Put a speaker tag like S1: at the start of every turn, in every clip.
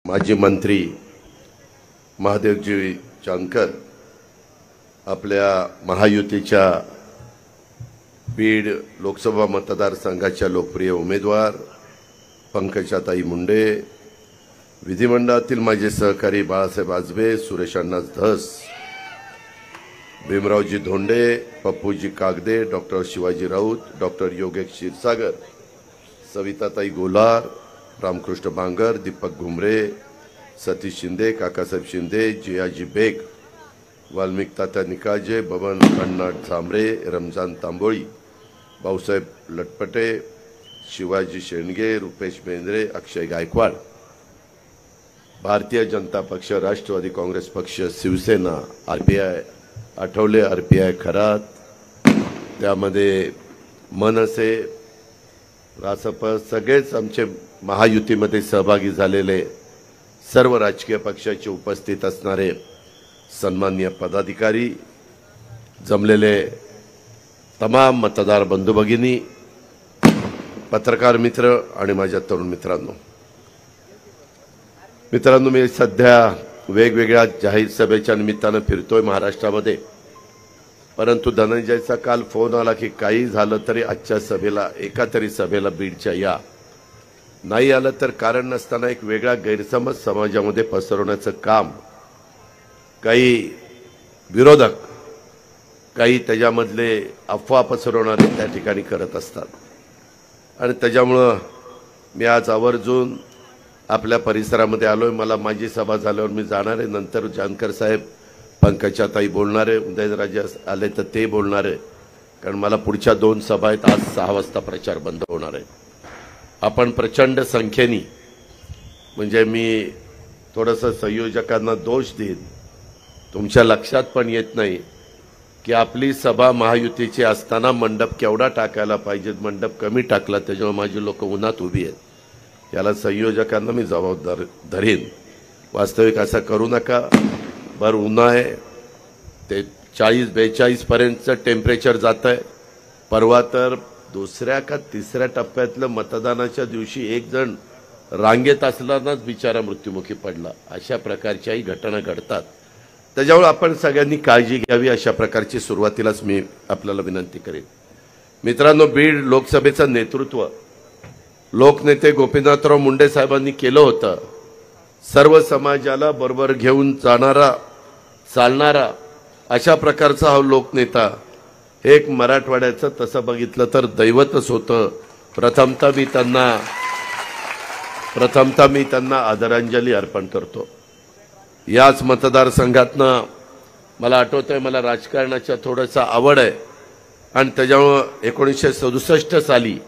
S1: माजी मंत्री महादेवजी जानकर आपल्या महायुतीच्या बीड लोकसभा मतदारसंघाच्या लोकप्रिय उमेदवार पंकजाताई मुंडे, विधिमंडळातील माझे सहकारी बाळासाहेब आजबे, सुरेश अण्णा धस, भीमरावजी धोंडे, पप्पूजी कागदे, डॉक्टर शिवाजी राऊत, डॉक्टर योगेश क्षीरसागर, सविताताई गोलार, रामकृष्ण बांगर, दीपक घुमरे, सतीश शिंदे, काकासाहेब शिंदे, जियाजी बेग, वाल्मिक तात्या निकाजे, बबन अण्णा झांबरे, रमजान तांबोळी, भाऊसाहेब लटपटे, शिवाजी शेंडगे, रुपेश बेंद्रे, अक्षय गायकवाड, भारतीय जनता पक्ष, राष्ट्रवादी काँग्रेस पक्ष, शिवसेना, आरपीआय आठवले, आरपीआय खरात, त्यामध्ये मनसे, रासप, सगळेच आमचे महायुतीमध्ये सहभागी झालेले सर्व राजकीय पक्षाचे उपस्थित असणारे सन्माननीय पदाधिकारी, जमलेले तमाम मतदार बंधू भगिनी, पत्रकार मित्र आणि माझ्या तरुण मित्रांनो, मी सध्या वेगवेगळ्या जाहीर सभेच्या निमित्तानं फिरतोय महाराष्ट्रामध्ये, परंतु धनंजयचा काल फोन आला की काही झालं तरी आजच्या सभेला, एका तरी सभेला बीडच्या या, नाही आलं तर कारण नसताना एक वेगळा गैरसमज समाजामध्ये पसरवण्याचं काम काही विरोधक, काही त्याच्यामधले अफवा पसरवणारे त्या ठिकाणी करत असतात. आणि त्याच्यामुळं मी आज आवर्जून आपल्या परिसरामध्ये आलोय. मला माझी सभा झाल्यावर मी जाणार आहे, नंतर जानकर साहेब, पंकजाताई बोलणार आहे, उदयनराजे आले तर ते बोलणार आहे, कारण मला पुढच्या 2 सभा आहेत. आज 6 वाजता प्रचार बंद होणार आहे. आपण प्रचंड संख्येने, म्हणजे मी थोडंसं संयोजकांना दोष देईन, तुमच्या लक्षात पण येत नाही की आपली सभा महायुतीची असताना मंडप केवढा टाकायला पाहिजे, मंडप कमी टाकला, त्याच्यामुळे माझी लोक उन्हात उभी आहेत. याला संयोजकांना मी जबाबदार धरेन. वास्तविक असं करू नका. भर उन्हा आहे, ते 40-42 पर्यंतचं टेम्परेचर जात आहे. परवा तर 2ऱ्या का 3ऱ्या टप्प्यातलं मतदानाच्या दिवशी एक जण रांगेत असतानाच बिचारा मृत्युमुखी पडला. अशा प्रकारच्याही घटना घडतात. त्याच्यामुळे आपण सगळ्यांनी काळजी घ्यावी, अशा प्रकारची सुरुवातीलाच मी आपल्याला विनंती करेन. मित्रांनो, बीड लोकसभेचं नेतृत्व लोकनेते गोपीनाथराव मुंडे साहेबांनी केलं होतं. सर्व समाजाला बरोबर घेऊन जाणारा, चालणारा अशा प्रकारचा हा लोकनेता एक मराठवाड्याचं तसं बघितलं तर दैवतच होतं. प्रथमतः मी त्यांना आदरांजली अर्पण करतो. याच मतदारसंघातनं मला आठवतंय, मला राजकारणाच्या थोडंसं आवड आहे आणि त्याच्यामुळं 1967 साली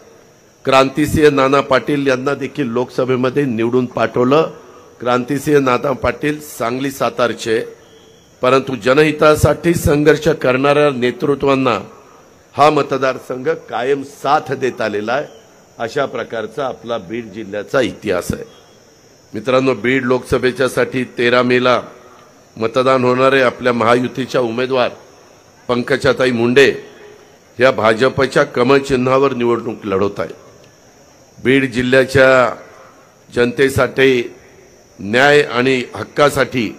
S1: क्रांतिसिंह नाना पाटील यांना देखील लोकसभेमध्ये निवडून पाठवलं. क्रांतिसिंह नाना पाटील सांगली सातारचे, परंतु जनहितासाठी संघर्ष करणाऱ्या नेतृत्वांना हा मतदारसंघ कायम साथ देत आलेला आहे. अशा प्रकारचा आपला बीड जिल्ह्याचा इतिहास आहे. मित्रांनो, बीड लोकसभेच्यासाठी 13 मेला मतदान होणारे आपल्या महायुतीच्या उमेदवार पंकजाताई मुंडे या भाजपच्या कमळ चिन्हावर निवडणूक लढवत आहेत. बीड जिल्ह्याच्या जनतेसाठी न्याय आणि हक्कासाठी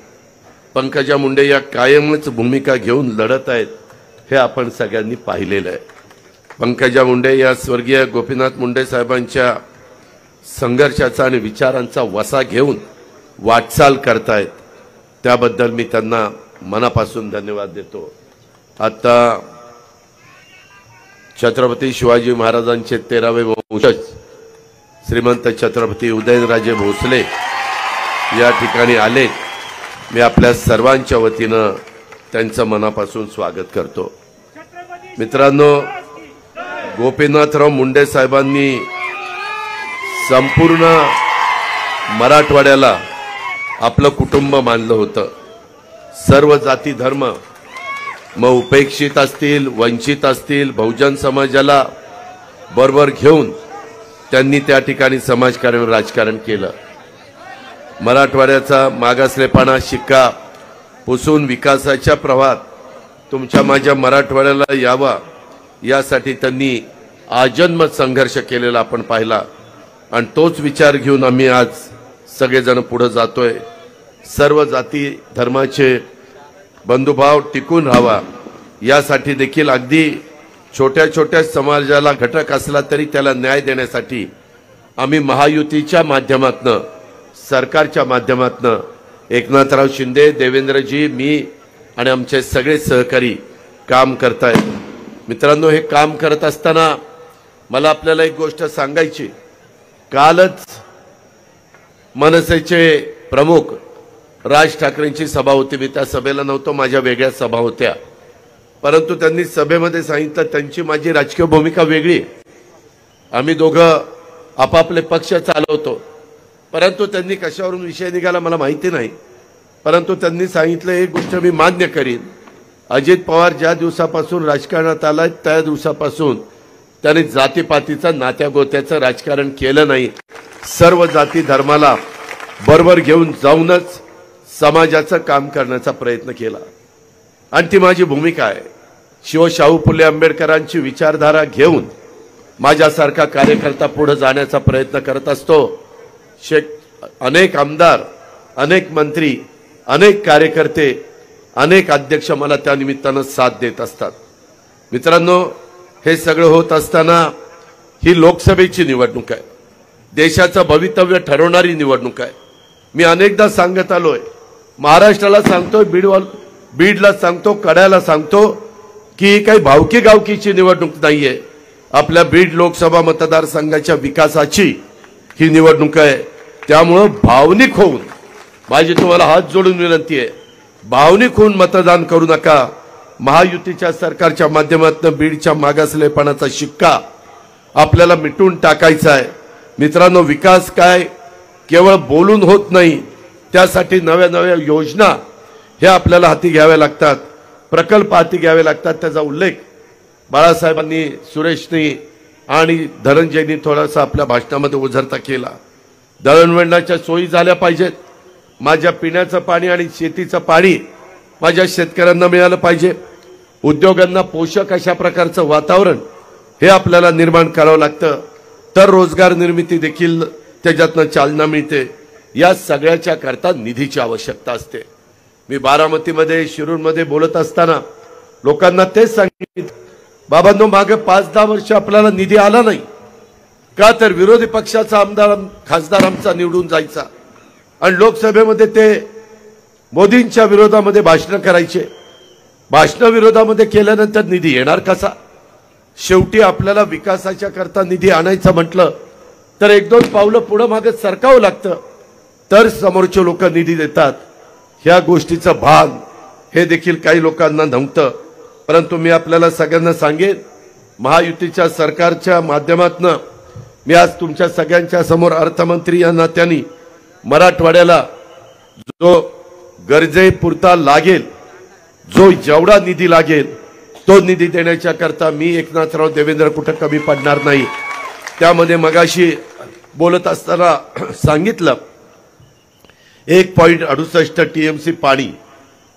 S1: पंकजा मुंडे या कायमच भूमिका घेऊन लढत आहेत, हे आपण सगळ्यांनी पाहिलेलं आहे. पंकजा मुंडे या स्वर्गीय गोपीनाथ मुंडे साहेबांच्या संघर्षाचा आणि विचारांचा वसा घेऊन वाटचाल करतायत, त्याबद्दल मी त्यांना मनापासून धन्यवाद देतो. आता छत्रपती शिवाजी महाराजांचे 13वे वंशज श्रीमंत छत्रपती उदयनराजे भोसले या ठिकाणी आले. मी आपल्या सर्वांच्या वतीनं त्यांचं मनापासून स्वागत करतो. मित्रांनो, गोपीनाथराव मुंडे साहेबांनी संपूर्ण मराठवाड्याला आपलं कुटुंब मानलं होतं. सर्व जाती धर्म, मग उपेक्षित असतील, वंचित असतील, बहुजन समाजाला बरोबर घेऊन त्यांनी त्या ठिकाणी समाजकारण, राजकारण केलं. मराठवाड्याचा मागासलेपणा शिक्का पुसून विकासाच्या प्रवाहात तुमच्या माझ्या मराठवाड्याला यावा यासाठी त्यांनी आजन्म संघर्ष केलेला आपण पाहिला. आणि तोच विचार घेऊन आम्ही आज सगळेजण पुढे जातोय। सर्व जाती धर्माचे बंधुभाव टिकून राहावा यासाठी देखील अगदी छोट्या छोट्या समाजाला घटक असला तरी त्याला न्याय देण्यासाठी आम्ही महायुतीच्या माध्यमातून सरकारच्या माध्यमातून एकनाथराव शिंदे, देवेंद्रजी, मी आणि आमचे सगळे सहकारी काम करतायत। मित्रांनो, हे काम करत असताना मला आपल्याला एक गोष्ट सांगायची। कालच मनसेचे प्रमुख राज ठाकरेंची सभा होती। मी त्या सभेला नव्हतो, माझ्या वेगळ्या सभा होत्या, परंतु त्यांनी सभेमध्ये सांगितलं त्यांची माझी राजकीय भूमिका वेगळी। आम्ही दोघं आपापले पक्ष चालवतो, परंतु त्यांनी कशावरून विषय निघाला मला माहिती नाही, परंतु त्यांनी सांगितलं एक गोष्ट मी मान्य करीन, अजित पवार ज्या दिवसापासून राजकारणात आलाय त्या दिवसापासून त्यांनी जातीपातीचा नात्यागोत्याचं राजकारण केलं नाही। सर्व जाती धर्माला बरोबर घेऊन जाऊनच समाजाचं काम करण्याचा प्रयत्न केला आणि ती माझी भूमिका आहे। शाहू फुले आंबेडकरांची विचारधारा घेऊन माझ्यासारखा कार्यकर्ता पुढे जाण्याचा प्रयत्न करत असतो। अनेक आमदार, अनेक मंत्री, अनेक कार्यकर्ते, अनेक अध्यक्ष मला त्या निमित्तानं साथ देत असतात। मित्रांनो, हे सगळं होत असताना ही लोकसभेची निवडणूक आहे, देशाचं भवितव्य ठरवणारी निवडणूक आहे। मी अनेकदा सांगत आलोय, महाराष्ट्राला सांगतो, बीडला सांगतो, कड्याला सांगतो की काही भावकी गावकीची निवडणूक नाहीये। आपल्या बीड लोकसभा मतदारसंघाच्या विकासाची ही निवडणूक आहे। त्यामुळे भावनिक होऊन माझी तुम्हाला हात जोडून विनंती आहे, भावनिक होऊन मतदान करू नका। महायुतीच्या सरकारच्या माध्यमातून बीडच्या मागासलेपणाचा शिक्का आपल्याला मिटून टाकायचा आहे। मित्रांनो, विकास काय केवळ बोलून होत नाही, त्यासाठी नव्या नव्या योजना हे आपल्याला हाती घ्याव्या लागतात, प्रकल्प हाती घ्यावे लागतात। त्याचा उल्लेख बाळासाहेबांनी, सुरेशनी आणि धनंजयनी थोडासा आपल्या भाषणामध्ये उझरता केला। दळणवळणाच्या सोयी झाल्या पाहिजेत, माझ्या पिण्याचं पाणी आणि शेतीचं पाणी माझ्या शेतकऱ्यांना मिळालं पाहिजे। उद्योगांना पोषक अशा प्रकारचं वातावरण हे आपल्याला निर्माण करावं लागतं, तर रोजगार निर्मिती देखील त्याच्यातनं चालना मिळते। या सगळ्याच्या करता निधीची आवश्यकता असते। मी बारामतीमध्ये, शिरूरमध्ये बोलत असताना लोकांना तेच सांगितलं, बाबांनो, मागे 5-10 वर्ष आपल्याला निधी आला नाही का, तर विरोधी पक्षाचा आमदार खासदार आमचा निवडून जायचा आणि लोकसभेमध्ये ते मोदींच्या विरोधामध्ये भाषण करायचे। भाषण विरोधामध्ये केल्यानंतर निधी येणार कसा? शेवटी आपल्याला विकासाच्या करता निधी आणायचं म्हटलं तर 1-2 पावलं पुढे मागे सरकावं लागतं, तर समोरचे लोक निधी देतात। ह्या गोष्टीचं भान हे देखील काही लोकांना नव्हतं, परंतु मी आपल्याला सगळ्यांना सांगेन, महायुतीच्या सरकारच्या माध्यमातून मी आज तुमच्या सगळ्यांच्या समोर अर्थमंत्री या नात्याने मराठवाड्याला जो गरजेपुरता लागेल, जो जेवढा निधी लागेल तो निधी देण्याच्या करता मी एकनाथराव देवेंद्र कुठे कमी पडणार नाही। त्यामध्ये मगाशी बोलत असताना सांगितलं 1.68 TMC पाणी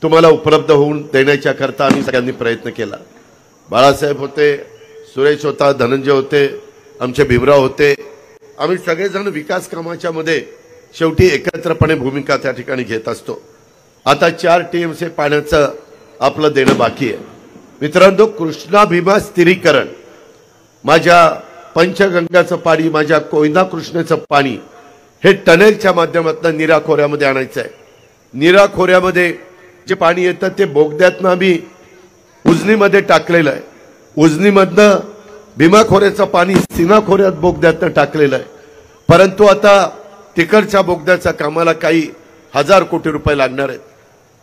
S1: तुम्हाला उपलब्ध होऊन देण्याच्या करता आम्ही सगळ्यांनी प्रयत्न केला। बाळासाहेब होते, सुरेश होता, धनंजय होते, आमचे भीमराव होते, आम्ही सगळेजण विकास कामाच्या मध्ये शेवटी एकत्रपणे भूमिका त्या ठिकाणी घेत असतो। आता 4 TMC पाण्याचं आपलं देणं बाकी आहे। मित्रांनो, कृष्णा भीमा स्थिरीकरण, माझ्या पंचगंगाचं पाणी, माझ्या कोयना कृष्णेचं पाणी हे टनेलच्या माध्यमातून नीरा खोऱ्यामध्ये आणायचं आहे। नीरा खोऱ्यामध्ये जे पाणी येतं ते बोगद्यातनं आम्ही उजनीमध्ये टाकलेलं आहे, उजनीमधनं भीमा खोऱ्याचं पाणी सीना खोऱ्यात बोगद्यातनं टाकलेलं आहे, परंतु आता तिकडच्या बोगद्याच्या कामाला काही 1000 कोटी रुपये लागणार आहेत।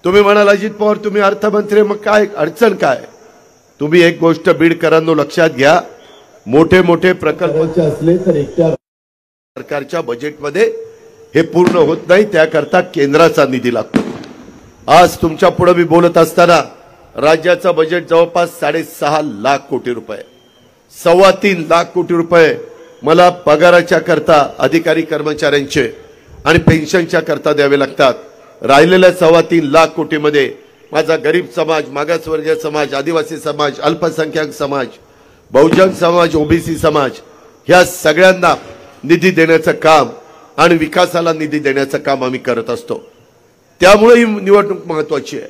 S1: तुम्ही म्हणाल अजित पवार तुम्ही अर्थमंत्री, मग काय अडचण काय? तुम्ही एक गोष्ट बीडकरांनो लक्षात घ्या, मोठे मोठे प्रकल्प असले तर एकट्या सरकारच्या बजेटमध्ये हे पूर्ण होत नाही, त्याकरता केंद्राचा निधी लागतो। आज तुमच्या पुढे मी बोलत असताना राज्याचं बजेट जवळपास 6.5 लाख कोटी रुपये, 3.25 लाख कोटी रुपये मला पगाराच्या करता अधिकारी कर्मचाऱ्यांचे आणि पेन्शनच्या करता द्यावे लागतात। राहिलेल्या 3.25 लाख कोटीमध्ये माझा गरीब समाज, मागासवर्गीय समाज, आदिवासी समाज, अल्पसंख्याक समाज, बहुजन समाज, ओबीसी समाज ह्या सगळ्यांना निधी देण्याचं काम आणि विकासाला निधी देण्याचं काम आम्ही करत असतो। त्यामुळे ही निवडणूक महत्त्वाची आहे।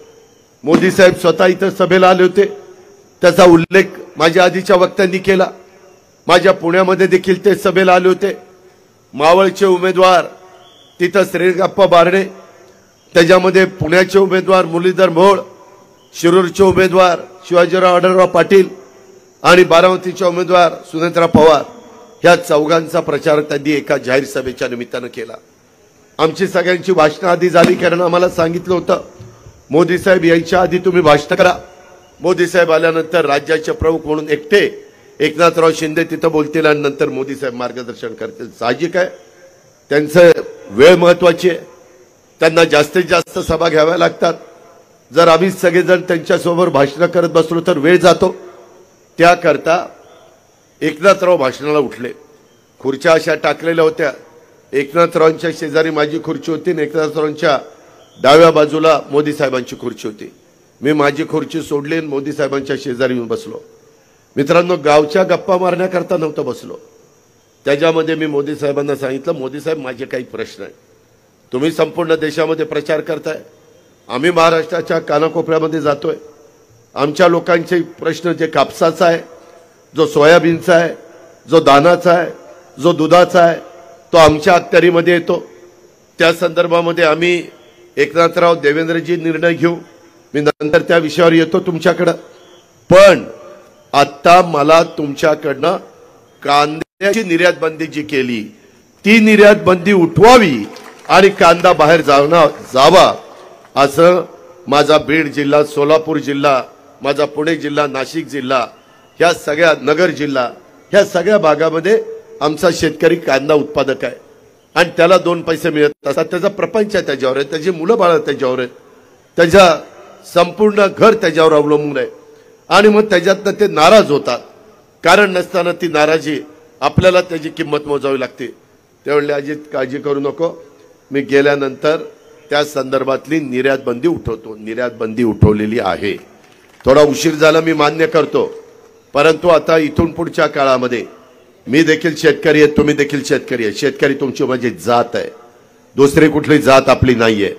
S1: मोदी साहेब स्वतः इथं सभेला आले होते, त्याचा उल्लेख माझ्या आधीच्या वक्त्यांनी केला। माझ्या पुण्यामध्ये देखील ते सभेला आले होते। मावळचे उमेदवार तिथं श्रीरंगप्पा बारणे, त्याच्यामध्ये पुण्याचे उमेदवार मुरलीधर मोहोळ, शिरूरचे उमेदवार शिवाजीराव आढळराव पाटील आणि बारामतीचे उमेदवार सुनेत्रा पवार, ह्या चौघांचा प्रचार त्यांनी एका जाहीर सभेच्या निमित्तानं केला। आमची सगळ्यांची भाषणं आधी झाली, कारण आम्हाला सांगितलं होतं मोदी साहेब यायच्या आधी तुम्ही भाषण करा। मोदी साहेब आल्यानंतर राज्याचे प्रमुख म्हणून एकटे एकनाथराव शिंदे तिथं बोलतील आणि नंतर मोदी साहेब मार्गदर्शन करतील। साहजिक आहे, त्यांचं वेळ महत्त्वाची आहे, त्यांना जास्तीत जास्त सभा घ्याव्या लागतात। जर आम्ही सगळेजण त्यांच्यासोबत भाषण करत बसलो तर वेळ जातो। त्याकरता एकनाथराव भाषणाला उठले। खुर्च्या अशा टाकलेल्या होत्या, एकनाथरावांच्या शेजारी माझी खुर्ची होती आणि एकनाथरावांच्या डाव्या बाजूला मोदी साहेबांची खुर्ची होती। मी माझी खुर्ची सोडली आणि मोदी साहेबांच्या शेजारी येऊन बसलो। मित्रांनो, गावच्या गप्पा मारण्याकरता नव्हतं बसलो। त्याच्यामध्ये मी मोदी साहेबांना सांगितलं, मोदी साहेब माझे काही प्रश्न आहेत, तुम्ही संपूर्ण देशामध्ये प्रचार करताय, आम्ही महाराष्ट्राच्या कानाकोपऱ्यामध्ये जातोय, आमच्या लोकांचे प्रश्न जे कापसाचा आहे, जो सोयाबीनचा आहे, जो दानाचा आहे, जो दुधाचा आहे, तो आमच्या अखत्यारीमध्ये येतो। त्या संदर्भामध्ये आम्ही एकनाथराव देवेंद्रजी निर्णय घेऊ, मी नंतर त्या विषयावर येतो तुमच्याकडे। पण आता मला तुमच्याकडनं कांद्याची निर्यात बंदी जी केली ती निर्यात बंदी उठवावी आणि कांदा बाहेर जावा असं माझा बीड जिल्हा, सोलापूर जिल्हा, माझा पुणे जिल्हा, नाशिक जिल्हा, ह्या सगळ्या नगर जिल्हा, ह्या सगळ्या भागामध्ये आमचा शेतकरी कांदा उत्पादक आहे आणि त्याला 2 पैसे मिळत असतात। त्याचा प्रपंच त्याच्यावर आहे, त्याची मुलं बाळ त्याच्यावर आहेत, त्याच्या संपूर्ण घर त्याच्यावर अवलंबून आहे आणि मग त्याच्यातनं ते नाराज होतात। कारण नसताना ती नाराजी आपल्याला त्याची किंमत मोजावी लागते। ते म्हणले, अजित काळजी करू नको, मी गेल्यानंतर त्या संदर्भातली निर्यात बंदी उठवतो। निर्यात बंदी उठवलेली आहे, थोडा उशीर झाला मी मान्य करतो, परंतु आता इथून पुढच्या काळामध्ये मी देखील शेतकरी आहे, तुम्ही देखील शेतकरी आहे। शेतकरी तुमची माझी जात आहे, दुसरी कुठली जात आपली नाहीये।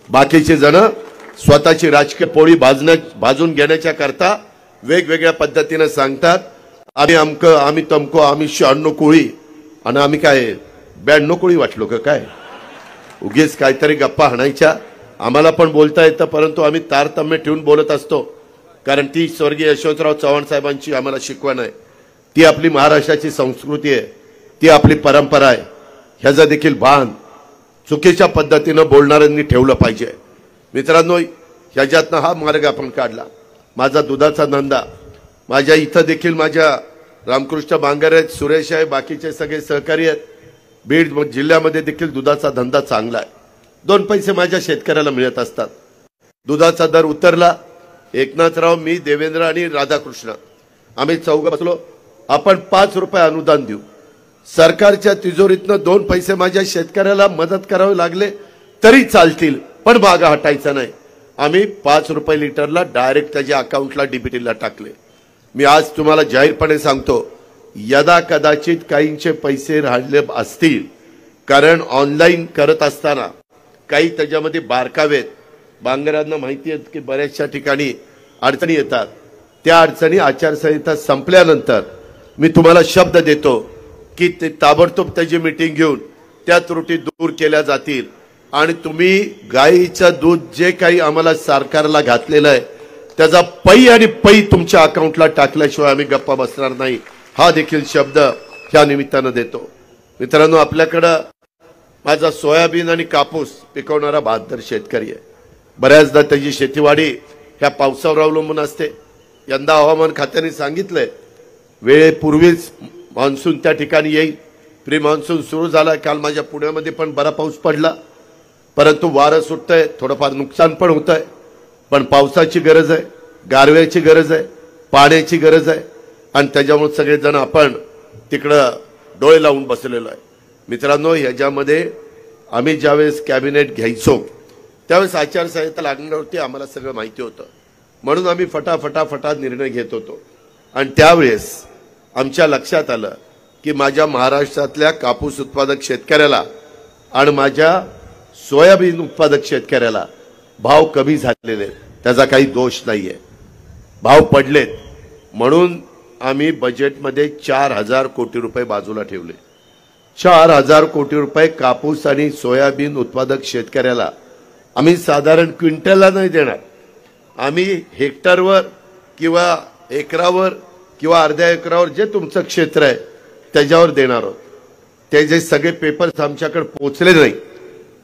S1: बाकीचे जण स्वतःची राजकीय पोळी भाजून घेण्याच्या करता वेगवेगळ्या पद्धतीने सांगतात, आम्ही अमकं, आम्ही तमको, आम्ही 96 कोळी आणि आम्ही काय 92 कोळी वाटलो का काय? उगीच काहीतरी गप्पा हाणायच्या। आम्हाला पण बोलता येतं, परंतु आम्ही तारतम्य ठेवून बोलत असतो, कारण ती स्वर्गीय यशवंतराव चव्हाण साहेबांची आम्हाला शिकवण आहे, ती आपली महाराष्ट्राची संस्कृती आहे, ती आपली परंपरा आहे। ह्याचं देखील भान चुकीच्या पद्धतीनं बोलणाऱ्यांनी ठेवलं पाहिजे। मित्रांनो, ह्याच्यातनं हा मार्ग आपण काढला। माझा दुधाचा धंदा, माझ्या इथं देखील माझ्या रामकृष्ण बांगर आहेत, सुरेश आहे, बाकीचे सगळे सहकारी आहेत। बीड जिल्ह्यामध्ये देखील दुधाचा धंदा चांगला आहे, 2 पैसे माझ्या शेतकऱ्याला मिळत असतात। दुधाचा दर उतरला, एकनाथराव, मी, देवेंद्र आणि राधाकृष्ण आम्ही चौघ बसलो, आपण 5 रुपये अनुदान देऊ। सरकारच्या तिजोरीतनं 2 पैसे माझ्या शेतकऱ्याला मदत करावे लागले तरी चालतील, पण मागं हटायचं नाही। आम्ही 5 रुपये लिटरला डायरेक्ट त्याच्या अकाउंटला डीबीटीला टाकले। मी आज तुम्हाला जाहीरपणे सांगतो, यदा कदाचित काहींचे पैसे राहिले असतील, कारण ऑनलाईन करत असताना काही त्याच्यामध्ये बारकावे आहेत, बांगरांना माहिती आहे की बऱ्याचशा ठिकाणी अडचणी येतात। त्या अडचणी आचारसंहिता संपल्यानंतर मी तुम्हाला शब्द देतो की ते ताबडतोब त्याची मीटिंग घेऊन त्या त्रुटी दूर केल्या जातील आणि तुम्ही गाईचं दूध जे काही आम्हाला सरकारला घातलेलं आहे त्याचा पै आणि पै तुमच्या अकाउंटला टाकल्याशिवाय आम्ही गप्पा बसणार नाही, हा देखील शब्द ह्या निमित्तानं देतो। मित्रांनो, आपल्याकडं माझा सोयाबीन आणि कापूस पिकवणारा 72 शेतकरी आहे। बऱ्याचदा त्याची शेतीवाडी ह्या पावसावर अवलंबून असते। यंदा हवामान खात्याने सांगितलंय वेळेपूर्वीच मान्सून त्या ठिकाणी येईल। प्री मान्सून सुरू झाला, काल माझ्या पुण्यामध्ये पण बरा पाऊस पडला, परंतु वारं सुटतंय, थोडंफार नुकसान पण होतंय, पण पावसाची गरज आहे, गारव्याची गरज आहे, पाण्याची गरज आहे आणि त्याच्यामुळे सगळेजण आपण तिकडं डोळे लावून बसलेलो आहे। मित्रांनो, ह्याच्यामध्ये आम्ही ज्यावेळेस कॅबिनेट घ्यायचो त्यावेळेस आचारसंहिता लागणार होती, आम्हाला सगळं माहिती होतं, म्हणून आम्ही फटाफट निर्णय घेत होतो। आणि त्यावेळेस आमच्या लक्षात आलं की माझ्या महाराष्ट्रातल्या कापूस उत्पादक शेतकऱ्याला आणि माझ्या सोयाबीन उत्पादक शेतकऱ्याला भाव कमी झालेले त्याचा काही दोष नाहीये, भाव पडलेत म्हणून आम्ही बजेटमध्ये 4,000 कोटी रुपये बाजूला ठेवले। 4,000 कोटी रुपये कापूस आणि सोयाबीन उत्पादक शेतकऱ्याला आम्ही साधारण क्विंटलला नाही देणार, आम्ही हेक्टरवर किंवा एकरावर किंवा अर्ध्या एकरावर जे तुमचं क्षेत्र आहे त्याच्यावर देणार आहोत। ते जे सगळे पेपर्स आमच्याकडे पोहोचले नाही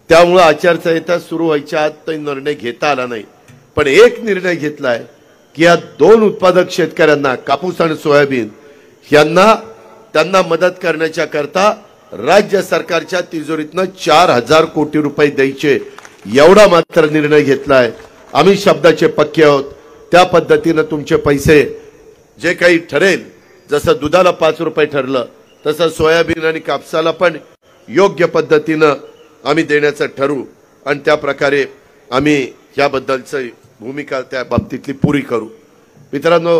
S1: त्यामुळे आचारसंहिता सुरू व्हायच्या आत तो निर्णय घेता आला नाही, पण एक निर्णय घेतलाय की या दोन उत्पादक शेतकऱ्यांना कापूस आणि सोयाबीन यांना त्यांना मदत करण्याच्या करता राज्य सरकारच्या तिजोरीतनं 4,000 कोटी रुपये द्यायचे एवढा मात्र निर्णय घेतलाय। आम्ही शब्दाचे पक्के आहोत, त्या पद्धतीने तुमचे पैसे जे काही ठरेल, जसं दुधाला 5 रुपये ठरलं तसं सोयाबीन आणि कापसाला पण योग्य पद्धतीने आम्ही देण्याचं ठरवू आणि त्या प्रकारे आम्ही याबद्दलची भूमिका त्या बाबतीतली पुरी करू। मित्रांनो,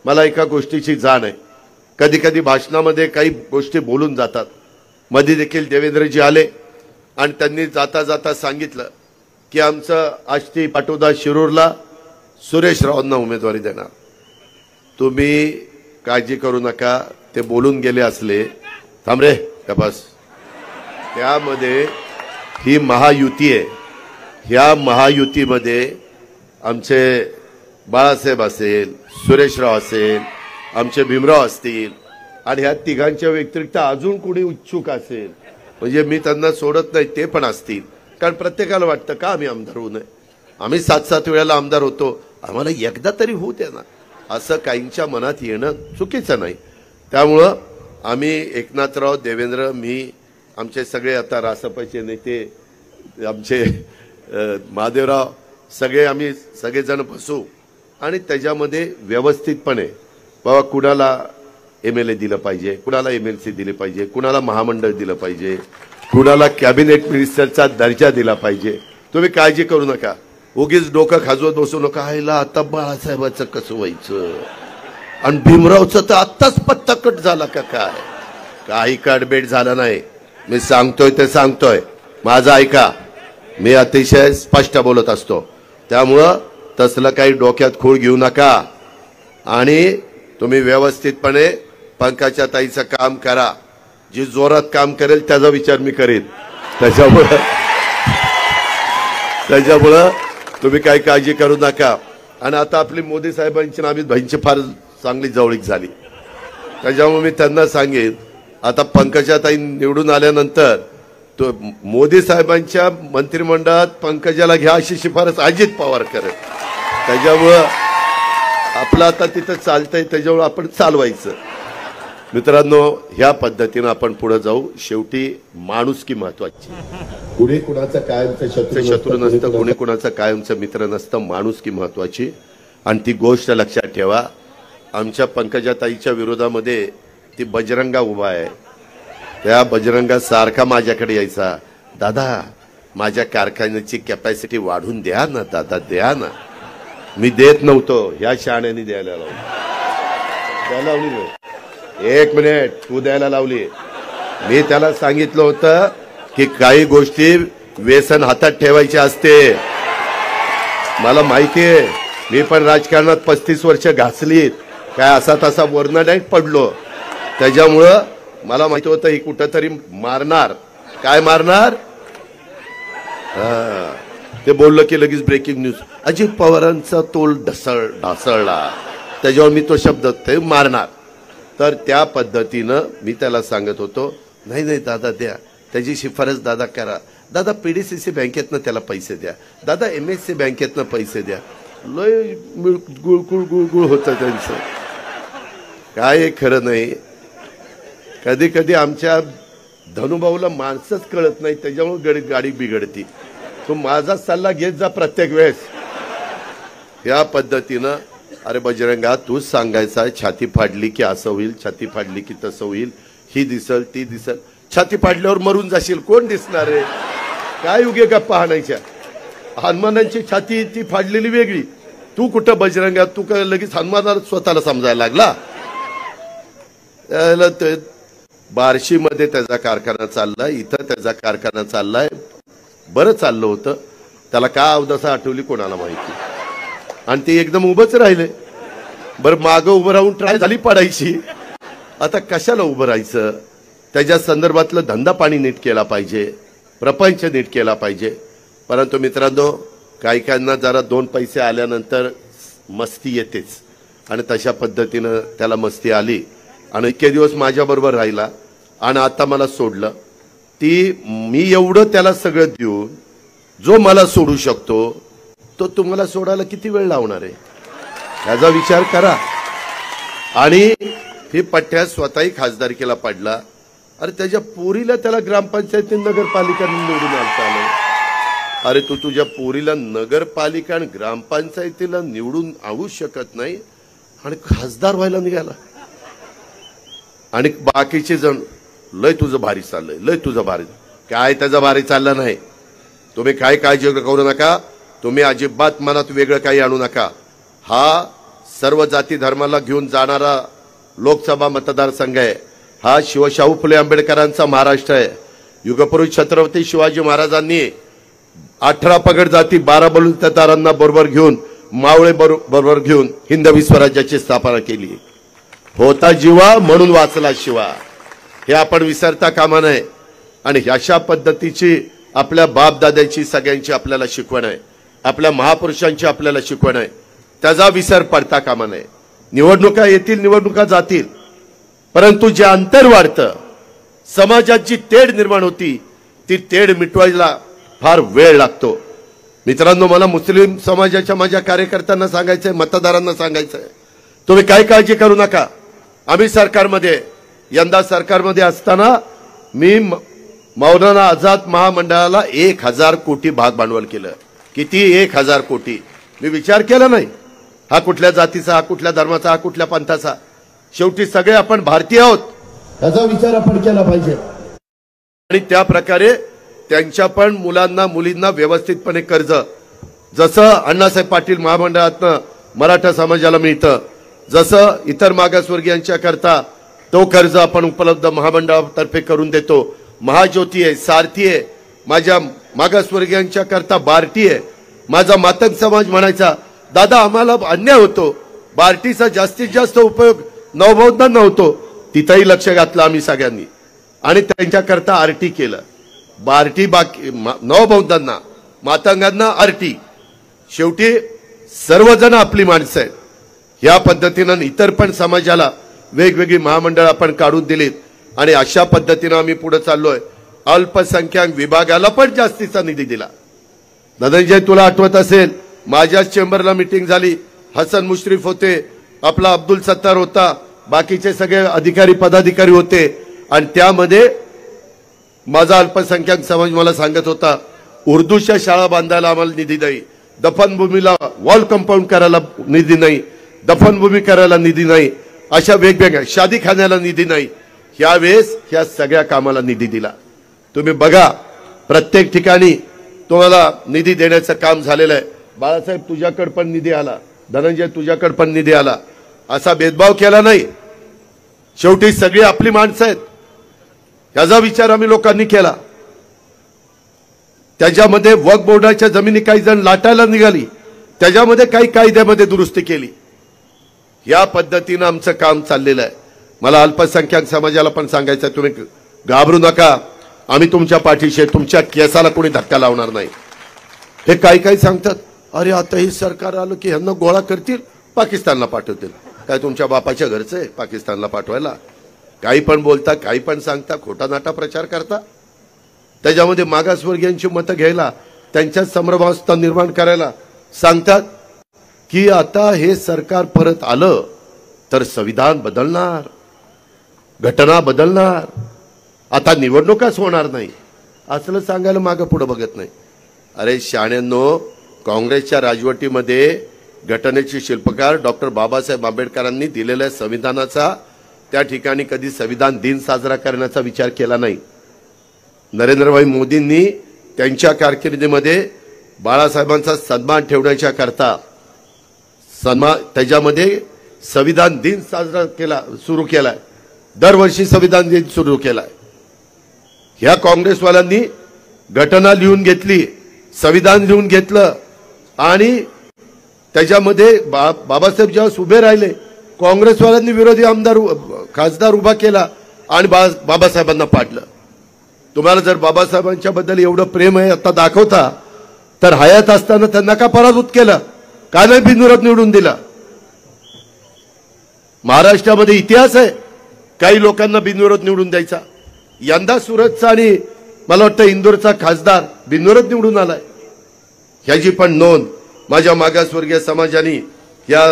S1: मला एका गोष्टीची जाण आहे, कधी कधी भाषणामध्ये काही गोष्टी बोलून जातात। मध्ये देखील देवेंद्रजी आले आणि त्यांनी जाता जाता सांगितलं की आमचं आष्टी पाटोदा शिरूरला सुरेश रावांना उमेदवारी देणार। तुम्ही काळजी करू नका, ते बोलून गेले असले, थांब रे बस, त्यामध्ये ही महायुती आहे, ह्या महायुतीमध्ये आमचे बाळासाहेब असेल, सुरेशराव असेल, आमचे भीमराव असतील आणि ह्या तिघांच्या व्यतिरिक्त अजून कोणी इच्छुक असेल म्हणजे मी त्यांना सोडत नाही, ते पण असतील, कारण प्रत्येकाला वाटतं का आम्ही आमदार होऊ नये, आम्ही 7-7 वेळेला आमदार होतो, आम्हाला एकदा तरी होऊ द्या ना, असं काहींच्या मनात येणं चुकीचं नाही। त्यामुळं आम्ही एकनाथराव, देवेंद्र, मी, आमचे सगळे आता रासपचे नेते, आमचे महादेवराव, सगळे आम्ही सगळेजण बसू आणि त्याच्यामध्ये व्यवस्थितपणे बाबा कुणाला MLA दिलं पाहिजे, कुणाला MLC दिले पाहिजे, कुणाला महामंडळ दिलं पाहिजे, कुणाला कॅबिनेट मिनिस्टरचा दर्जा दिला पाहिजे। तुम्ही काळजी करू नका, उगीच डोकं खाजवत बसू नका, हायला आता बाळासाहेबाचं कसं व्हायचं आणि भीमरावचं तर आत्ताच पत्ता कट झाला का काय, काही काटबेट झाला नाही, मी सांगतोय ते सांगतोय, माझं ऐका, मी अतिशय स्पष्ट बोलत असतो, त्यामुळं तसलं काही डोक्यात खूळ घेऊ नका आणि तुम्ही व्यवस्थितपणे पंकजा ताईचं काम करा, जी जोरात काम करेल त्याचा विचार मी करेन, त्याच्यामुळं तुम्ही काही काळजी करू नका। आणि आता आपली मोदी साहेबांची अमित भाईंची फार चांगली जवळीक झाली, त्याच्यामुळे मी त्यांना सांगेन आता पंकजा ताई निवडून आल्यानंतर तो मोदी साहेबांच्या मंत्रिमंडळात पंकजाला घ्या अशी शिफारस अजित पवार करेल, त्याच्यामुळं आपलं आता तिथं चालतंय, त्याच्यामुळे आपण चालवायचं। मित्रांनो, ह्या पद्धतीने आपण पुढे जाऊ। शेवटी माणुसकी महत्वाची, कुणी कुणाचा कायमचा शत्रू नसतं, कुणी कुणाचा कायमचा मित्र नसतं, माणुसकी महत्वाची आणि ती गोष्ट लक्षात ठेवा। आमच्या पंकजाताईच्या विरोधामध्ये ती बजरंगा उभा आहे, त्या बजरंगा सारखा माझ्याकडे यायचा, दादा माझ्या कारखान्याची कॅपॅसिटी वाढून द्या ना, दादा द्या ना, मी देत नव्हतो, ह्या शहाण्याने द्यायला लावली, एक मिनिट, तू द्यायला लावली, मी त्याला सांगितलं होतं की काही गोष्टी व्यसन हातात ठेवायचे असते, मला माहितीये, मी पण राजकारणात 35 वर्ष घासलीत, काय असा तसा वर्ण नाही पडलो, त्याच्यामुळं मला माहिती होतं ही कुठंतरी मारणार, काय मारणार, ते बोललं की लगेच ब्रेकिंग न्यूज, अजित पवारांचा तोल ढासळला, त्याच्यावर मी तो शब्द ते मारणार, तर त्या पद्धतीनं मी त्याला सांगत होतो, नाही नाही दादा द्या, त्याची शिफारस दादा करा, दादा PDCC बँकेतनं त्याला पैसे द्या, दादा MSC बँकेतनं पैसे द्या, लय गुळगुळ गुळगुळ होतं त्यांचं, काय खरं नाही। कधी कधी आमच्या धनुभाऊला माणसंच कळत नाही, त्याच्यामुळे गाडी बिघडती, तो माझा सल्ला घेत जा प्रत्येक वेळेस, या पद्धतीनं। अरे बजरंगा, तूच सांगायचा, छाती फाडली की असं होईल, छाती फाडली की तसं होईल, ही दिसल ती दिसल, छाती फाडल्यावर मरून जाशील, कोण दिसणार आहे, काय उगे गप्पा हाणायच्या, हनुमानांची छाती ती फाडलेली वेगळी, तू कुठं बजरंगा, तू काय लगेच हनुमानाला स्वतःला समजायला लागला, बार्शीमध्ये त्याचा कारखाना चाललाय, इथं त्याचा कारखाना चाललाय, बरं चाललं होतं. त्याला का अवदसा आठवली कोणाला माहिती, आणि ते एकदम उभंच राहिले. बरं मागं उभं राहून ट्राय झाली पडायची, आता कशाला उभं राहायचं. त्याच्या संदर्भातलं धंदा पाणी नीट केला पाहिजे, प्रपंच नीट केला पाहिजे. परंतु मित्रांनो, काही काहींना जरा दोन पैसे आल्यानंतर मस्ती येतेच, आणि तशा पद्धतीनं त्याला मस्ती आली आणि इतके दिवस माझ्याबरोबर राहिला आणि आता मला सोडलं. मी एवढं त्याला सगळं देऊन जो मला सोडू शकतो तो तुम्हाला सोडायला किती वेळ लावणार आहे, याचा विचार करा. आणि ही पठ्ठ्या स्वतःही खासदारकीला पडला. अरे त्याच्या पोरीला त्याला ग्रामपंचायती नगरपालिका निवडून आणता आलं. अरे तू तुझ्या पोरीला नगरपालिका आणि ग्रामपंचायतीला निवडून आणू शकत नाही आणि खासदार व्हायला निघाला. आणि बाकीचे जण लय तुझं भारी चाललंय, लय तुझं भारी. काय त्याचं भारी चाललं नाही. तुम्ही काय काळजी करू नका, तुम्ही अजिबात मनात वेगळं काही आणू नका. हा सर्व जाती धर्माला घेऊन जाणारा लोकसभा मतदारसंघ आहे. हा शिवशाहू फुले आंबेडकरांचा महाराष्ट्र आहे. युगपुरुष छत्रपती शिवाजी महाराजांनी 18 पगड जाती 12 बलुतेदारांना बरोबर घेऊन, मावळे बरोबर घेऊन हिंदवी स्वराज्याची स्थापना केली. होता जीवा म्हणून वाचला शिवा, हे आपण विसरता कामा नये. आणि अशा पद्धतीची आपल्या बापदाद्याची सगळ्यांची आपल्याला शिकवण आहे, आपल्या महापुरुषांची आपल्याला शिकवण आहे. त्याचा विसर पडता कामा नये. निवडणुका येतील, निवडणुका जातील, परंतु जे अंतर वाढतं, समाजात जी तेढ निर्माण होती, ती तेढ मिटवायला फार वेळ लागतो. मित्रांनो, मला मुस्लिम समाजाच्या माझ्या कार्यकर्त्यांना सांगायचंय, मतदारांना सांगायचंय, तुम्ही काही काळजी करू नका. आम्ही सरकारमध्ये, यंदा सरकारमध्ये असताना मी मौलाना आझाद महामंडळाला 1000 कोटी भाग भांडवल केलं. किती? 1000 कोटी. मी विचार केला नाही हा कुठल्या जातीचा, हा कुठल्या धर्माचा, हा कुठल्या पंथाचा. शेवटी सगळे आपण भारतीय आहोत, याचा विचार आपण केला पाहिजे. आणि त्या प्रकारे त्यांच्या पण मुलांना मुलींना व्यवस्थितपणे कर्ज, जसं अण्णासाहेब पाटील महामंडळातनं मराठा समाजाला मिळतं, जसं इतर मागासवर्गीयांच्या करता तो कर्ज आपण उपलब्ध महामंडळातर्फे करून देतो. महाज्योती आहे, सारथी आहे, माझ्या मागासवर्गीयांच्या करता बार्टी आहे. माझा मातंग समाज म्हणायचा, दादा आम्हाला अन्याय होतो, बार्टीचा जास्तीत जास्त उपयोग नवबौद्धांना होतो. तिथंही लक्ष घातलं आम्ही सगळ्यांनी आणि त्यांच्याकरता आरटी केलं. बार्टी बाकी नवबौद्धांना, मातंगांना आरटी. शेवटी सर्वजण आपली माणसं आहेत. या पद्धतीनं इतर पण समाजाला वेगवेगळी महामंडळ आपण काढून दिलीत आणि अशा पद्धतीनं आम्ही पुढे चाललोय. अल्पसंख्याक विभागाला पण जास्तीचा निधी दिला. धनंजय, तुला आठवत असेल, माझ्याच चेंबरला मीटिंग झाली, हसन मुश्रीफ होते, आपला अब्दुल सत्तार होता, बाकीचे सगळे अधिकारी पदाधिकारी होते. आणि त्यामध्ये माझा अल्पसंख्याक समाज मला सांगत होता, उर्दूच्या शाळा बांधायला आम्हाला निधी नाही, दफनभूमीला वॉल कंपाऊंड करायला निधी नाही, दफनभूमी करायला निधी नाही, अशा वेगवेगळ्या शादीखान्याला निधी नाही. यावेळेस ह्या सगळ्या कामाला निधी दिला. तुम्ही बघा, प्रत्येक ठिकाणी तुम्हाला निधी देण्याचं काम झालेलं आहे. बाळासाहेब, तुझ्याकडे पण निधी आला, धनंजय तुझ्याकडे पण निधी आला, असा भेदभाव केला नाही. शेवटी सगळी आपली माणसं आहेत, याचा विचार आम्ही लोकांनी केला. त्याच्यामध्ये वक्फ बोर्डाच्या जमिनी काही जण लाटायला निघाली, त्याच्यामध्ये काही कायद्यामध्ये दुरुस्ती केली. या पद्धतीनं आमचं काम चाललेलं आहे. मला अल्पसंख्याक समाजाला पण सांगायचं आहे, तुम्ही घाबरू नका, आम्ही तुमच्या पाठीशी, तुमच्या केसाला कोणी धक्का लावणार नाही. हे काही सांगतात, अरे आता हे सरकार आलं की ह्यांना गोळा करतील, पाकिस्तानला पाठवतील. काय तुमच्या बापाच्या घरचं आहे पाकिस्तानला पाठवायला? काही पण बोलता, काही पण सांगता, खोटा नाटा प्रचार करता. त्याच्यामध्ये मागासवर्गीयांची मतं घ्यायला, त्यांच्यात संभ्रमावस्था निर्माण करायला सांगतात की आता हे सरकार परत आलं तर संविधान बदलणार, घटना बदलणार, आता निवडणुकाच होणार नाही, असलं सांगायला मागं पुढे बघत नाही. अरे शाण्यांनो, काँग्रेसच्या राजवटीमध्ये घटनेचे शिल्पकार डॉक्टर बाबासाहेब आंबेडकरांनी दिलेल्या संविधानाचा त्या ठिकाणी कधी संविधान दिन साजरा करण्याचा विचार केला नाही. नरेंद्रभाई मोदींनी त्यांच्या कारकिर्दीमध्ये बाळासाहेबांचा सन्मान ठेवण्याच्या करता त्याच्यामध्ये संविधान दिन साजरा केला, सुरू केलाय. दरवर्षी संविधान दिन सुरू केलाय। ह्या काँग्रेसवाल्यांनी घटना लिहून घेतली, संविधान लिहून घेतलं आणि त्याच्यामध्ये बाबासाहेब ज्यावेळेस उभे राहिले काँग्रेसवाल्यांनी विरोधी आमदार खासदार उभा केला आणि बाबासाहेबांना पाडलं। तुम्हाला जर बाबासाहेबांच्या बद्दल एवढं प्रेम आहे आता दाखवता तर हयात असताना त्यांना का पराभूत केलं, का नाही बिनविरोध निवडून दिला? महाराष्ट्रामध्ये इतिहास आहे काही लोकांना बिनविरोध निवडून द्यायचा। यंदा सुरतचा आणि मला वाटतं इंदोरचा खासदार बिनविरोध निवडून आलाय। ह्याची पण नोंद माझ्या मागासवर्गीय समाजाने या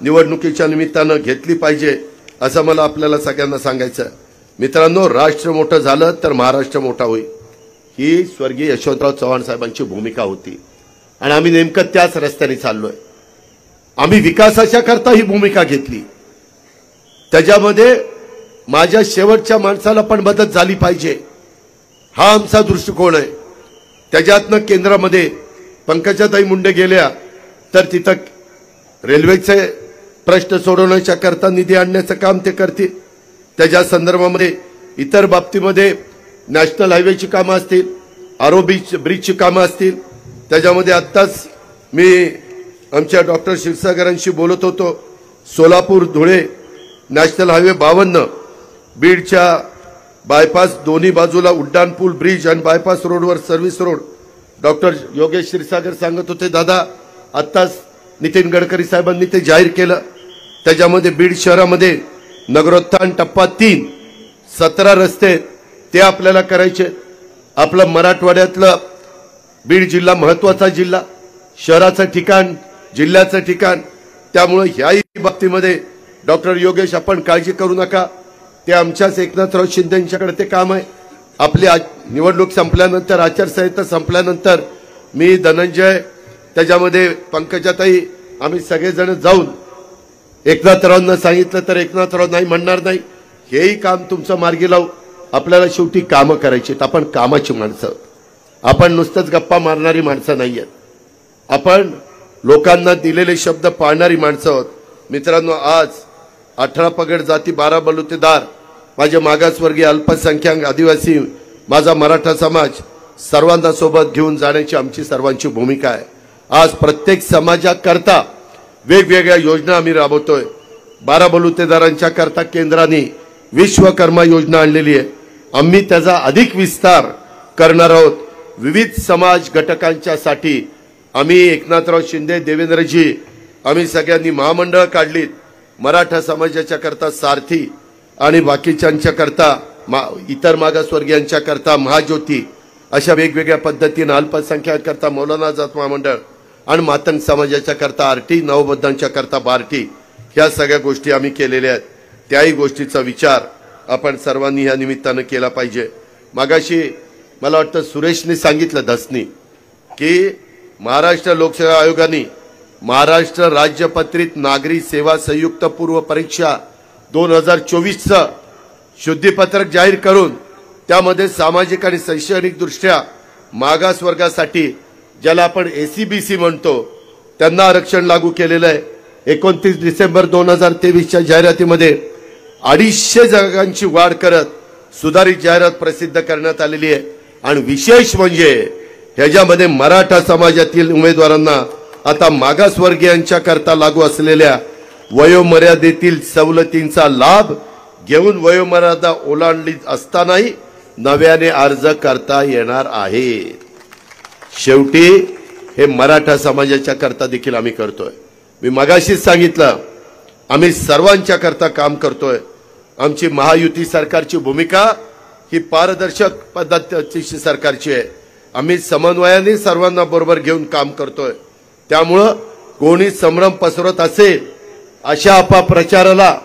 S1: निवडणुकीच्या निमित्तानं घेतली पाहिजे असं मला आपल्याला सगळ्यांना सांगायचं आहे। मित्रांनो, राष्ट्र मोठं झालं तर महाराष्ट्र मोठा होईल ही स्वर्गीय यशवंतराव चव्हाण साहेबांची भूमिका होती आणि आम्ही नेमकं त्याच रस्त्याने चाललोय। आम्ही विकासाच्या करता ही भूमिका घेतली, त्याच्यामध्ये माझ्या शेवटच्या माणसाला पण मदत झाली पाहिजे हा आमचा दृष्टिकोन आहे। त्याच्यातनं केंद्रामध्ये पंकजाताई मुंडे गेल्या तर तिथं रेल्वेचे प्रश्न सोडवण्याच्या करता निधी आणण्याचं काम ते करतील। त्याच्या संदर्भामध्ये इतर बाबतीमध्ये नॅशनल हायवेची कामं असतील, आरो ब्रिजची कामं असतील। त्याच्यामध्ये आत्ताच मी आमच्या डॉक्टर क्षीरसागरांशी बोलत होतो, सोलापूर धुळे नॅशनल हायवे 52 बीडच्या बायपास दोन्ही बाजूला उड्डाणपूल ब्रिज आणि बायपास रोडवर service road doctor Yogesh Kshirsagar सांगत होते, दादा आत्ताच नितीन गडकरी साहेबांनी ते जाहीर केलं। त्याच्यामध्ये बीड शहरामध्ये नगरोत्थान टप्पा 3 17 रस्ते ते आपल्याला करायचे। आपलं मराठवाड्यातलं बीड जिल्हा महत्वाचा जिल्हा, शहराचं ठिकाण, जिल्ह्याचं ठिकाण, त्यामुळे ह्याही बाबतीमध्ये डॉक्टर योगेश आपण काळजी करू नका, ते आमच्याच एकनाथराव शिंदे यांच्याकडे ते काम आहे। आपली निवडणूक संपल्यानंतर आचारसंहिता संपल्यानंतर मी धनंजय त्याच्यामध्ये पंकजाताई आम्ही सगळेजण जाऊन एकनाथरावांना सांगितलं तर एकनाथराव नाही म्हणणार नाही, हेही काम तुमचं मार्गी लावू। आपल्याला शेवटी कामं करायची, आपण कामाची माणसं, आपण नुसतंच गप्पा मारणारी माणसं नाहीयेत, आपण लोकांना दिलेले शब्द पाळणारी माणसं आहोत। मित्रांनो, आज 18 पगड जाती 12 बलुतेदार माझे मागासवर्गीय अल्पसंख्याक आदिवासी माझा मराठा समाज सर्वांना सोबत घेऊन जाण्याची आमची सर्वांची भूमिका आहे। आज प्रत्येक समाजाकरता वेगवेगळ्या योजना आम्ही राबवतोय। 12 बलुतेदारांच्या करता केंद्राने विश्वकर्मा योजना आणलेली आहे, आम्ही त्याचा अधिक विस्तार करणार आहोत। विविध समाज घटकांच्यासाठी आम्ही एकनाथराव शिंदे देवेंद्रजी आम्ही सगळ्यांनी महामंडळ काढलीत, मराठा समाजाच्या करता सारथी आणि बाकीच्यांच्या करता इतर मागासवर्गीयांच्या करता महाज्योती अशा वेगवेगळ्या पद्धतीने अल्पसंख्याक करता मौलाना आझाद महामंडळ आणि मातंग समाजाच्या करता आरटी, नवबद्धांच्या करता बार्टी, ह्या सगळ्या गोष्टी आम्ही केलेल्या आहेत। त्याही गोष्टीचा विचार आपण सर्वांनी या निमित्तानं केला पाहिजे। मागाशी मला वाटतं सुरेशने सांगितलं धसनी की महाराष्ट्र लोकसेवा आयोगाने महाराष्ट्र राज्यपत्रित नागरी सेवा संयुक्त पूर्व परीक्षा 2024चं शुद्धीपत्रक जाहीर करून त्यामध्ये सामाजिक आणि शैक्षणिक दृष्ट्या मागास वर्गासाठी ज्याला आपण एसीबीसी म्हणतो त्यांना आरक्षण लागू केलेलं आहे। 29 डिसेंबर 2023च्या जाहिरातीमध्ये 250 जागांची वाढ करत सुधारित जाहिरात प्रसिद्ध करण्यात आलेली आहे आणि विशेष म्हणजे ह्याच्यामध्ये मराठा समाजातील उमेदवारांना आता मागासवर्गीयांच्या करता लागू असलेल्या वयोमर्यादेतील सवलतींचा लाभ घेऊन वयोमर्यादा ओलांडली असतानाही नव्याने अर्ज करता येणार आहे। शेवटी हे मराठा समाजाच्या करता देखील आम्ही करतोय। मी मगाशीच सांगितलं आम्ही सर्वांच्या करता काम करतोय। आमची महायुती सरकारची भूमिका ही पारदर्शक पद्धतीची सरकारची आहे, आम्ही समन्वयाने सर्वांना बरोबर घेऊन काम करतोय। त्यामुळं कोणी संभ्रम पसरवत असेल अशा अपप्रचाराला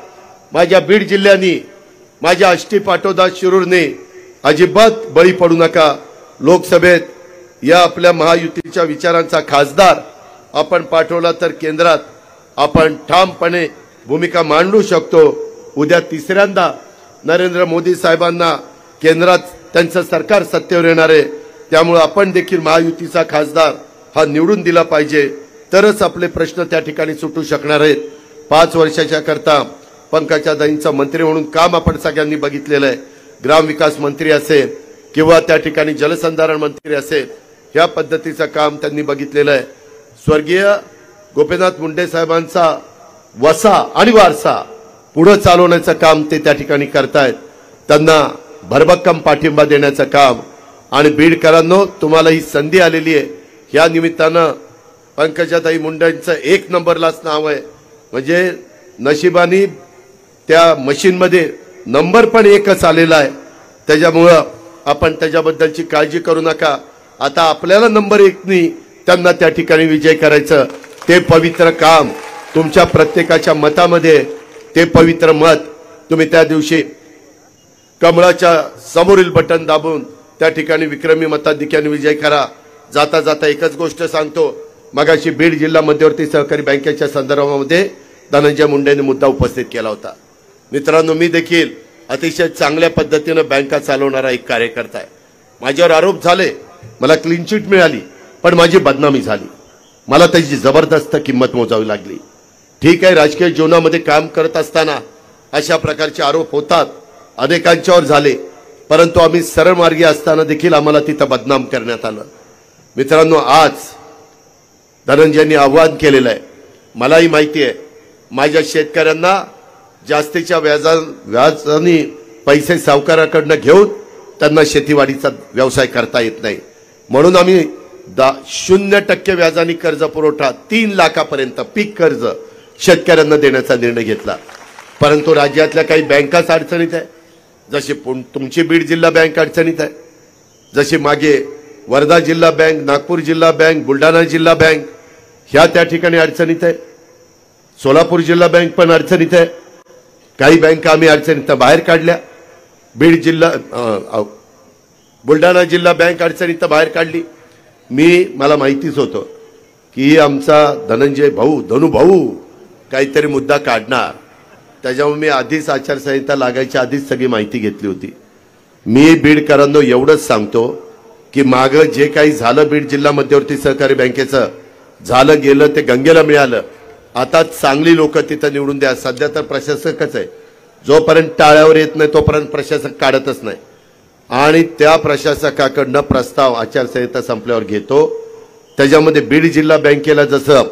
S1: माझ्या बीड जिल्ह्याने माझ्या आष्टी पाटोदा शिरूरने अजिबात बळी पडू नका। लोकसभेत या आपल्या महायुतीच्या विचारांचा खासदार आपण पाठवला तर केंद्रात आपण ठामपणे भूमिका मांडू शकतो। उद्या तिसऱ्यांदा नरेंद्र मोदी साहेबांना केंद्रात त्यांचं सरकार सत्तेवर येणार आहे, त्यामुळे आपण देखील महायुतीचा खासदार हा निवडून दिला पाहिजे, तरच आपले प्रश्न त्या ठिकाणी सुटू शकणार आहेत। 5 वर्षाच्या करता पंकजाताईंचं मंत्री म्हणून काम आपण सगळ्यांनी बघितलेलं आहे। ग्रामविकास मंत्री असेल किंवा त्या ठिकाणी जलसंधारण मंत्री असेल, ह्या पद्धतीचं काम त्यांनी बघितलेलं आहे। स्वर्गीय गोपीनाथ मुंडे साहेबांचा वसा आणि वारसा पुढे चालवण्याचं काम ते त्या ठिकाणी करतायत। त्यांना भरभक्कम पाठिंबा देण्याचं काम आणि बीडकरांनो, तुम्हाला ही संधी आलेली आहे। या निमित्तानं पंकजाताई मुंडेंचं एक नंबरलाच नाव आहे, म्हणजे नशिबानी त्या मशीनमध्ये नंबर पण एकच आलेला आहे। त्याच्यामुळं आपण त्याच्याबद्दलची काळजी करू नका। आता आपल्याला नंबर 1नी त्यांना त्या ठिकाणी विजय करायचं, ते पवित्र काम तुमच्या प्रत्येकाच्या मतामध्ये, ते पवित्र मत तुम्ही त्या दिवशी कमळाच्या समोरील बटन दाबून त्या ठिकाणी विक्रमी मताधिक्याने विजय करा। जाता जाता एकच गोष्ट सांगतो, मगाशी बीड जिल्हा मध्यवर्ती सहकारी बँकेच्या संदर्भामध्ये धनंजय मुंडेंनी मुद्दा उपस्थित केला होता। मित्रांनो, मी देखील अतिशय चांगल्या पद्धतीने बँका चालवणारा एक कार्यकर्ता आहे। माझ्यावर आरोप झाले, मला क्लीन चिट मिळाली, पण माझी बदनामी झाली, मला त्याची जबरदस्त किंमत मोजावी लागली। ठीक आहे, राजकीय जीवनामध्ये काम करत असताना अशा प्रकारचे आरोप होतात, अनेकांच्यावर झाले, परंतु आम्ही सरळ मार्गी असताना देखील आम्हाला तिथं बदनाम करण्यात आलं। मित्रांनो, आज धनंजयांनी आव्हान केलेलं आहे, मलाही माहिती आहे माझ्या शेतकऱ्यांना जास्तीच्या व्याजाने पैसे सावकाराकडनं घेऊन त्यांना शेतीवाडीचा व्यवसाय करता येत नाही, म्हणून आम्ही 0% व्याजाने कर्ज पुरवठा 3 लाखापर्यंत पीक कर्ज शेतकऱ्यांना देण्याचा निर्णय घेतला। परंतु राज्यातल्या काही बँकाच अडचणीत आहे, जशी तुमची बीड जिल्हा बँक अडचणीत आहे, जशी मागे वर्धा जिल्हा बँक, नागपूर जिल्हा बँक, बुलढाणा जिल्हा बँक ह्या त्या ठिकाणी अडचणीत आहे, सोलापूर जिल्हा बँक पण अडचणीत आहे। काही बँका आम्ही अडचणीत बाहेर काढल्या, बीड जिल्हा बुलढाणा जिल्हा बँक अडचणीत बाहेर काढली। मला माहितीच होतं की आमचा धनंजय भाऊ, धनु भाऊ काहीतरी मुद्दा काढणार, त्याच्यामुळे मी आधीच आचारसंहिता लागायच्या आधीच सगळी माहिती घेतली होती। मी बीडकरांनो एवढंच सांगतो की मागं जे काही झालं बीड जिल्हा मध्यवर्ती सहकारी बँकेचं झालं गेलं ते गंगेला मिळालं। आता चांगली लोक तिथं निवडून द्या। सध्या तर प्रशासकच आहे, जोपर्यंत टाळ्यावर येत नाही तोपर्यंत प्रशासक काढतच नाही, आणि त्या प्रशासकाकडनं प्रस्ताव आचारसंहिता संपल्यावर घेतो। त्याच्यामध्ये बीड जिल्हा बँकेला जसं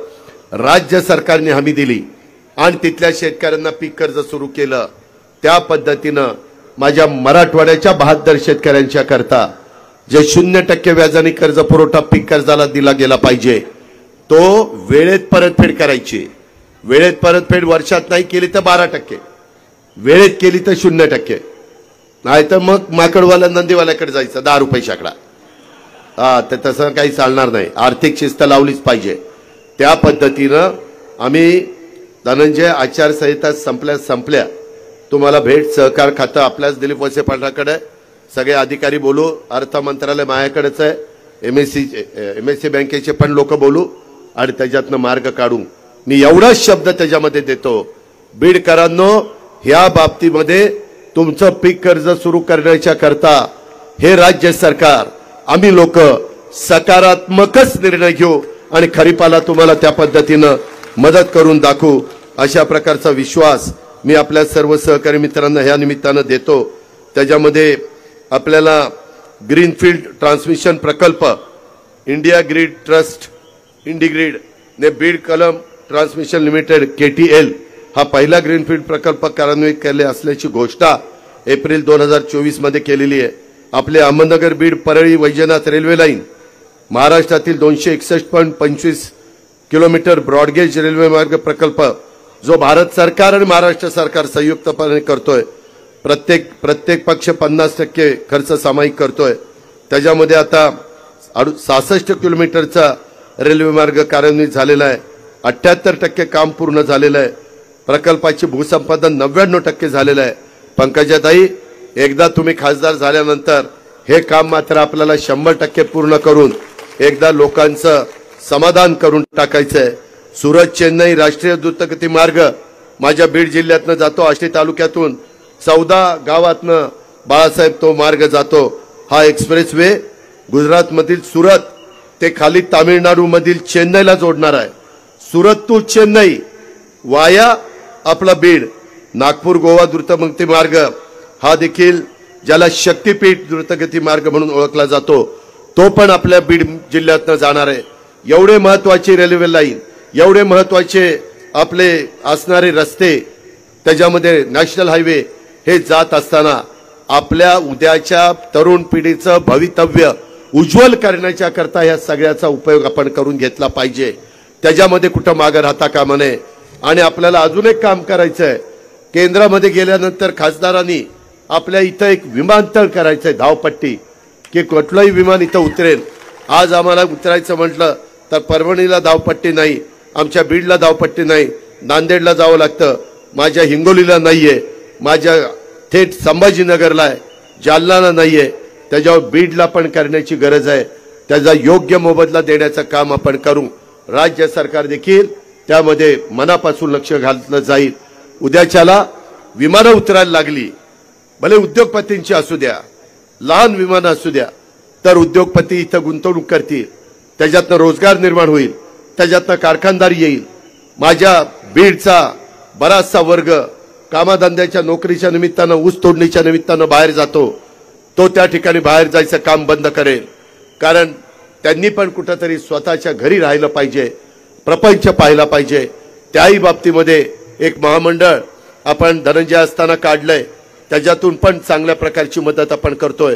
S1: राज्य सरकारने हमी दिली आणि तिथल्या शेतकऱ्यांना पीक कर्ज सुरू केलं, त्या पद्धतीनं माझ्या मराठवाड्याच्या 72 शेतकऱ्यांच्या करता जे 0% व्याजाने कर्ज पुरवठा पीक कर्जाला दिला गेला पाहिजे, तो वेळेत परतफेड करायची। वेळेत परतफेड वर्षात नाही केली तर 12%, वेळेत केली तर 0%, नाही तर मग माकडवाला नंदीवाल्याकडे जायचं 10 रुपये शेकडा। तर तसं काही चालणार नाही, आर्थिक शिस्त लावलीच पाहिजे। त्या पद्धतीनं आम्ही धनंजय आचारसंहिता संपल्या तुम्हाला भेट सहकार खातं आपल्याच दिलीप वळसे पाटलाकडे, सगळे अधिकारी बोलू, अर्थ मंत्रालय माझ्याकडेच आहे, एमएससी बँकेचे पण लोक बोलू आणि त्याच्यातनं मार्ग काढू। मी एवढाच शब्द त्याच्यामध्ये देतो, बीडकरांनो, ह्या बाबतीमध्ये तुमचं पीक कर्ज सुरू करण्याच्या करता हे राज्य सरकार, आम्ही लोक सकारात्मकच निर्णय घेऊ आणि खरीपाला तुम्हाला त्या पद्धतीनं मदत करून दाखवू, अशा प्रकारचा विश्वास मी आपल्या सर्व सहकारी मित्रांना ह्या निमित्तानं देतो। त्याच्यामध्ये आपल्याला ग्रीनफील्ड ट्रान्समिशन प्रकल्प, इंडिया ग्रीड ट्रस्ट इंडिग्रीड ने बीड कलम ट्रान्समिशन लिमिटेड KTL हा पहिला ग्रीनफील्ड प्रकल्प कार्यान्वित केले असल्याची घोषणा एप्रिल 2024 मध्ये केलेली आहे। आपले अहमदनगर बीड परळी वैजनाथ रेल्वे लाईन महाराष्ट्रातील 261.25 किलोमीटर ब्रॉडगेज रेल्वे मार्ग प्रकल्प जो भारत सरकार आणि महाराष्ट्र सरकार संयुक्तपणे करतोय, प्रत्येक पक्ष 50% खर्च सामायिक करतोय। त्याच्यामध्ये आता 66 किलोमीटरचा रेल्वे मार्ग कार्यान्वित झालेला आहे, 78% काम पूर्ण झालेलं आहे, प्रकल्पाची भूसंपादन 99% झालेलं आहे। पंकजाताई, एकदा तुम्ही खासदार झाल्यानंतर हे काम मात्र आपल्याला 100% पूर्ण करून एकदा लोकांचं समाधान करून टाकायचं आहे। सुरत चेन्नई राष्ट्रीय द्रुतगती मार्ग माझ्या बीड जिल्ह्यातनं जातो, आष्टी तालुक्यातून 14 गावातनं बाळासाहेब तो मार्ग जातो। हा एक्सप्रेस वे गुजरातमधील सुरत ते खाली तामिळनाडू मधील चेन्नईला जोडणार आहे। सुरत टू चेन्नई वाया आपला बीड नागपूर गोवा द्रुतगती मार्ग हा देखील ज्याला शक्तीपीठ द्रुतगती मार्ग म्हणून ओळखला जातो तो पण आपल्या बीड जिल्ह्यातनं जाणार आहे। एवढे महत्त्वाची रेल्वे लाईन, एवढे महत्त्वाचे आपले असणारे रस्ते, त्याच्यामध्ये नॅशनल हायवे हे जात असताना आपल्या उद्याच्या तरुण पिढीचं भवितव्य उज्ज्वल करण्याच्या करता या सगळ्याचा उपयोग आपण करून घेतला पाहिजे। त्याच्यामध्ये कुठं मागे राहता कामा नये। आणि आपल्याला अजून एक काम करायचं आहे, केंद्रामध्ये गेल्यानंतर खासदारांनी आपल्या इथं एक विमानतळ करायचंय, धावपट्टी, की कुठलंही विमान इथं उतरेल। आज आम्हाला उतरायचं म्हटलं तर परभणीला धावपट्टी नाही, आमच्या बीडला धावपट्टी नाही, नांदेडला जावं लागतं, माझ्या हिंगोलीला नाहीये, माझ्या थेट संभाजीनगरला आहे, जालनाला नाहीये, त्याच्यावर बीडला पण करण्याची गरज आहे। त्याचा योग्य मोबदला देण्याचं काम आपण करू। राज्य सरकार देखील त्यामध्ये मनापासून लक्ष घातलं जाईल। उद्याच्याला विमानं उतरायला लागली, भले उद्योगपतींची असू द्या, लहान विमानं असू द्या, तर उद्योगपती इथं गुंतवणूक करतील, त्याच्यातनं रोजगार निर्माण होईल, त्याच्यातनं कारखानदारी येईल। माझ्या बीडचा बराचसा वर्ग कामाधंद्याच्या नोकरीच्या निमित्तानं, ऊस तोडणीच्या निमित्तानं बाहेर जातो, तो त्या ठिकाणी बाहेर जायचं काम बंद करेल। कारण त्यांनी पण कुठेतरी स्वतःच्या घरी राहिलं पाहिजे, प्रपंच पाहिला पाहिजे। त्याही बाबतीमध्ये एक महामंडळ आपण धनंजय असताना काढलंय, त्याच्यातून पण चांगल्या प्रकारची मदत आपण करतोय।